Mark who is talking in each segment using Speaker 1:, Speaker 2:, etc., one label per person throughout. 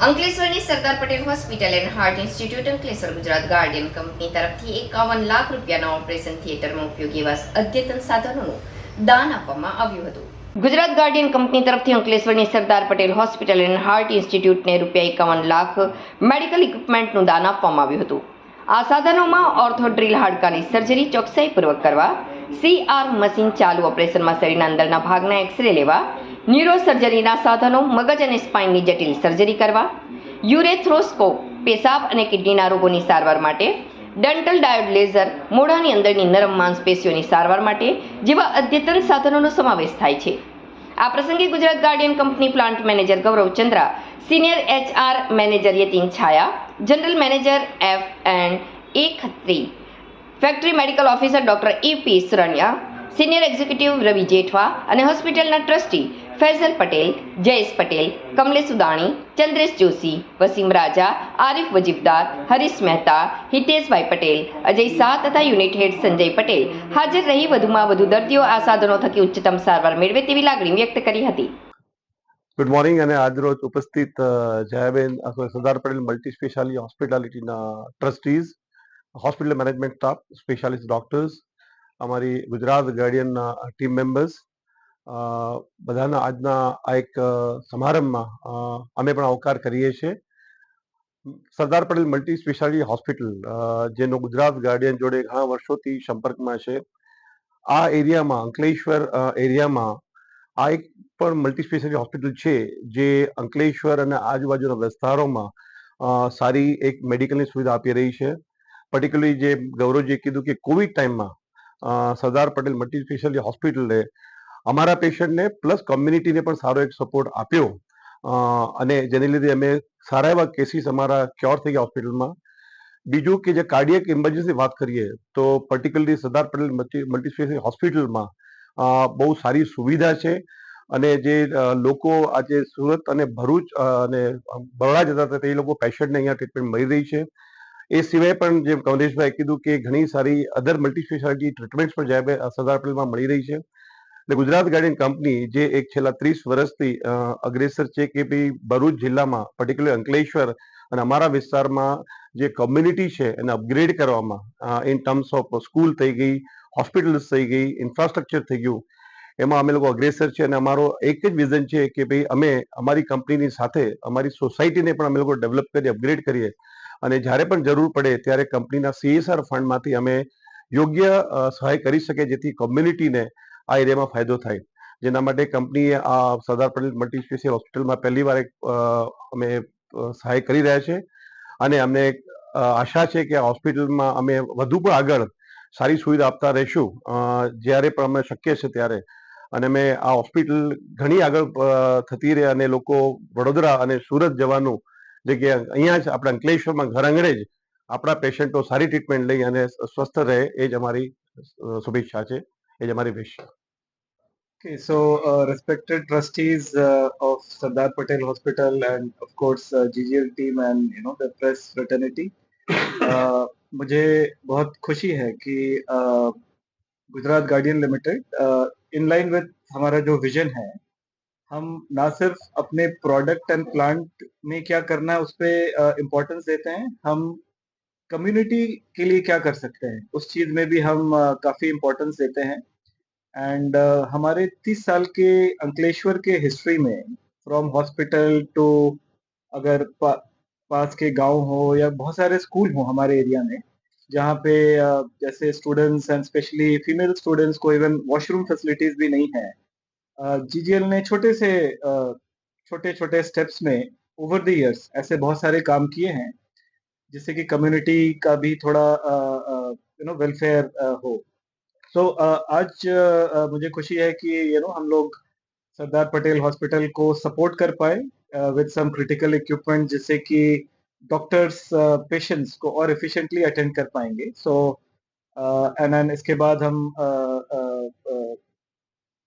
Speaker 1: અંકલેશ્વરની Sardar Patel hospital and heart institute Ankleshwar Gujarat Guardian company તરફથી 51 લાખ રૂપિયાના operation થિયેટરમાં ઉપયોગી એવા અદ્યતન સાધનોનું દાન આપવામાં આવ્યું હતું. ગુજરાત ગાર્ડિયન કંપની તરફથી અંકલેશ્વરની Sardar Patel hospital and heart ઇન્સ્ટિટ્યૂટને ₹51 લાખ મેડિકલ ઇક્વિપમેન્ટનું દાન આપવામાં આવ્યું હતું. આ સાધનોમાં ઓર્થો ડ્રીલ હાડકાની સર્જરી ચોકસાઈપૂર્વક કરવા, CR મશીન ચાલુ ઓપરેશનમાં શરીરના અંદરના ભાગના એક્સરે લેવા, ન્યુરો સર્જરીના સાધનો, મગજ અને સ્પાઇનની જટિલ સર્જરી કરવા, યુરેથ્રોસ્કોપ, પેશાબ અને કિડનીના રોગોની સારવાર માટે, ડેન્ટલ ડાયોડ લેઝર, મોઢાની અંદરની નરમ માંસપેશીઓની સારવાર માટે જેવા અદ્યતન સાધનોનો સમાવેશ થાય છે. આ પ્રસંગે Gujarat Guardian company plant manager Gaurav Chandra, senior HR manager Yatin Chhaya, general manager F&A Khatri, factory medical officer doctor EP Suraniya, senior executive Ravi Jethwa અને હોસ્પિટલના ટ્રસ્ટી ફૈઝલ પટેલ, જયેશ પટેલ, કમલેશ ઉદાણી, ચંદ્રેશ જોશી, વસીમ રાજા, આરિફ વજીફદાર, હરીશ મહેતા, હિતેશભાઈ પટેલ, અજય શાહ તથા યુનિટ હેડ સંજય પટેલ હાજર રહી વધુમાં વધુ દર્દીઓ આ સાધનો થકી ઉચ્ચતમ સારવાર મેળવે તેવી લાગણી વ્યક્ત કરી હતી.
Speaker 2: ગુડ મોર્નિંગ અને આજરોજ ઉપસ્થિત જયાબેન સરદાર પટેલ મલ્ટી સ્પેશિયાલિટી હોસ્પિટાલિટીના trustees, hospital management staff, specialist doctors, અમારી ગુજરાત ગાર્ડિયનના ટીમ મેમ્બર્સ, બધાના આજના આ એક સમારંભમાં અમે પણ આવકાર કરીએ છીએ. સરદાર પટેલ મલ્ટી સ્પેશિયાલિટી હોસ્પિટલ જેનો ગુજરાત ગાર્ડિયન જોડે ઘણા વર્ષોથી સંપર્કમાં છે. આ એરિયામાં અંકલેશ્વર એરિયામાં આ એક પણ મલ્ટી સ્પેશિયાલિટી હોસ્પિટલ છે જે અંકલેશ્વર અને આજુબાજુના વિસ્તારોમાં સારી એક મેડિકલની સુવિધા આપી રહી છે. પર્ટિક્યુલરલી જે ગૌરવજીએ કીધું કે કોવિડ ટાઈમમાં સરદાર પટેલ મલ્ટી સ્પેશિયાલિટી હોસ્પિટલે અમારા પેશન્ટને પ્લસ કોમ્યુનિટીને પણ સારો એક સપોર્ટ આપ્યો અને જેને લીધે અમે સારા એવા કેસીસ અમારા ક્યોર થઈ ગયા હોસ્પિટલમાં. બીજું કે જે કાર્ડિયક ઇમરજન્સી વાત કરીએ તો પર્ટિક્યુલરલી સરદાર પટેલ મલ્ટી સ્પેશિયાલિટી હોસ્પિટલમાં બહુ સારી સુવિધા છે અને જે લોકો આજે સુરત અને ભરૂચ અને બરોડા જતા હતા તે લોકો પેશન્ટને અહીંયા ટ્રીટમેન્ટ મળી રહી છે. એ સિવાય પણ જેમ કમલેશભાઈ કીધું કે ઘણી સારી અધર મલ્ટી સ્પેશિયાલિટી ટ્રીટમેન્ટ પણ સરદાર પટેલમાં મળી રહી છે. એટલે ગુજરાત ગાર્ડિયન કંપની જે એક છેલ્લા 30 વર્ષથી અગ્રેસર છે કે ભાઈ ભરૂચ જિલ્લામાં પર્ટિક્યુલર અંકલેશ્વર અને અમારા વિસ્તારમાં જે કોમ્યુનિટી છે એને અપગ્રેડ કરવામાં ઇન ટર્મ્સ ઓફ સ્કૂલ થઈ ગઈ, હોસ્પિટલ્સ થઈ ગઈ, ઇન્ફ્રાસ્ટ્રક્ચર થઈ ગયું, એમાં અમે લોકો અગ્રેસર છે અને અમારો એક જ વિઝન છે કે ભાઈ અમે અમારી કંપનીની સાથે અમારી સોસાયટીને પણ અમે લોકો ડેવલપ કરીએ, અપગ્રેડ કરીએ અને જ્યારે પણ જરૂર પડે ત્યારે કંપનીના CSR ફંડમાંથી અમે યોગ્ય સહાય કરી શકીએ જેથી કોમ્યુનિટીને આ એરિયામાં ફાયદો થાય. જેના માટે કંપનીએ આ સરદાર પટેલ મલ્ટી સ્પેશિયલ હોસ્પિટલમાં પહેલી વાર અમે સહાય કરી રહ્યા છે અને અમને આશા છે કે આ હોસ્પિટલમાં અમે વધુ પણ આગળ સારી સુવિધા આપતા રહીશું જ્યારે પણ અમે શક્ય છે ત્યારે. અને અમે આ હોસ્પિટલ ઘણી આગળ થતી રહે અને લોકો વડોદરા અને સુરત જવાનું જગ્યાએ અહીંયા જ આપણા અંકલેશ્વરમાં ઘર આંગણે જ આપણા પેશન્ટો સારી ટ્રીટમેન્ટ લઈ અને સ્વસ્થ રહે એ જ અમારી શુભેચ્છા છે, એ જ અમારી વિશ છે.
Speaker 3: Okay, so respected trustees of Sardar Patel Hospital and of course GGL team and the press fraternity, मुझे बहुत खुशी है कि Gujarat guardian limited in line with हमारा जो विजन है, हम ना सिर्फ अपने प्रोडक्ट एंड प्लांट में क्या करना है उस पर इम्पोर्टेंस देते हैं, हम कम्युनिटी के लिए क्या कर सकते हैं उस चीज में भी हम काफी इम्पोर्टेंस देते हैं. एंड हमारे 30 साल के अंकलेश्वर के हिस्ट्री में फ्रॉम हॉस्पिटल टू अगर पास के गांव हो या बहुत सारे स्कूल हो हमारे एरिया में जहाँ पे जैसे students and specially female students को इवन वॉशरूम फैसिलिटीज भी नहीं है, GGL ने छोटे छोटे स्टेप्स में ओवर द इयर्स ऐसे बहुत सारे काम किए हैं जिससे कि कम्युनिटी का भी थोड़ा वेलफेयर हो. तो आज मुझे खुशी है कि हम लोग सरदार पटेल हॉस्पिटल को सपोर्ट कर पाए विद सम क्रिटिकल इक्विपमेंट जिससे कि डॉक्टर्स पेशेंट्स को और एफिशिएंटली अटेंड कर पाएंगे. सो एंड इसके बाद हम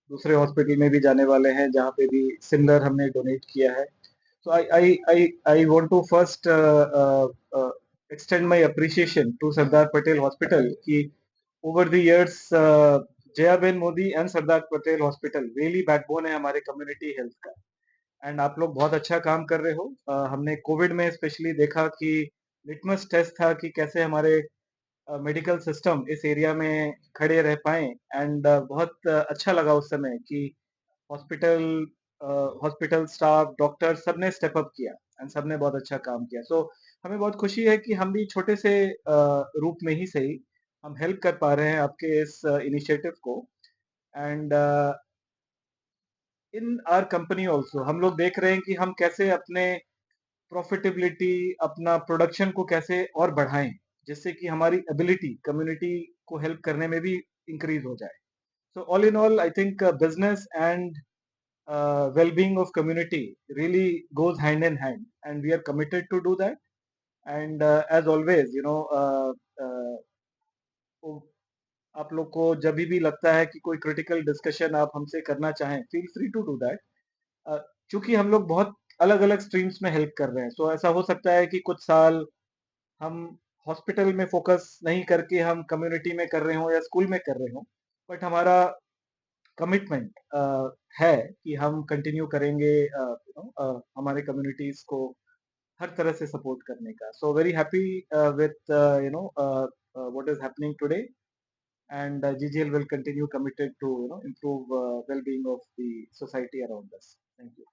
Speaker 3: दूसरे हॉस्पिटल में भी जाने वाले हैं जहाँ पे भी सिमिलर हमने डोनेट किया है. So I want to first extend my appreciation to Sardar Patel Hospital कि over the years Jayaben Modi and Sardar Patel Hospital really backbone है हमारे community health का. एंड आप लोग बहुत अच्छा काम कर रहे हो। हमने कोविड में स्पेशली देखा कि लिटमस टेस्ट था कि कैसे हमारे मेडिकल सिस्टम इस एरिया में खड़े रह पाए। एंड बहुत अच्छा लगा उस समय कि हॉस्पिटल हॉस्पिटल स्टाफ डॉक्टर सबने स्टेप अप किया एंड सबने बहुत अच्छा काम किया। सो हमें बहुत खुशी है कि हम भी छोटे से रूप में ही सही हम हेल्प कर पा रहे हैं आपके इस इनिशिएटिव को। And in our company also हम लोग देख रहे हैं कि हम कैसे अपने प्रॉफिटेबिलिटी अपना प्रोडक्शन को कैसे और बढ़ाएं, जिससे कि हमारी एबिलिटी कम्युनिटी को हेल्प करने में भी इंक्रीज हो जाए। So all in all, I think business and well-being of community really goes hand in hand, and we are committed to do that. And as always, वो आप लोग को जब भी लगता है कि कोई क्रिटिकल डिस्कशन आप हमसे करना चाहें, feel free to do that. क्योंकि हम लोग बहुत अलग-अलग स्ट्रीम्स में हेल्प कर रहे हैं, सो ऐसा हो सकता है कि कुछ साल हम हॉस्पिटल में फोकस नहीं करके हम कम्युनिटी में कर रहे हों या स्कूल में कर रहे हों, बट हमारा कमिटमेंट है कि हम कंटिन्यू करेंगे हमारे कम्युनिटीज को हर तरह से सपोर्ट करने का। So very happy with what is happening today, and GGL will continue committed to improve well-being of the society around us. Thank you.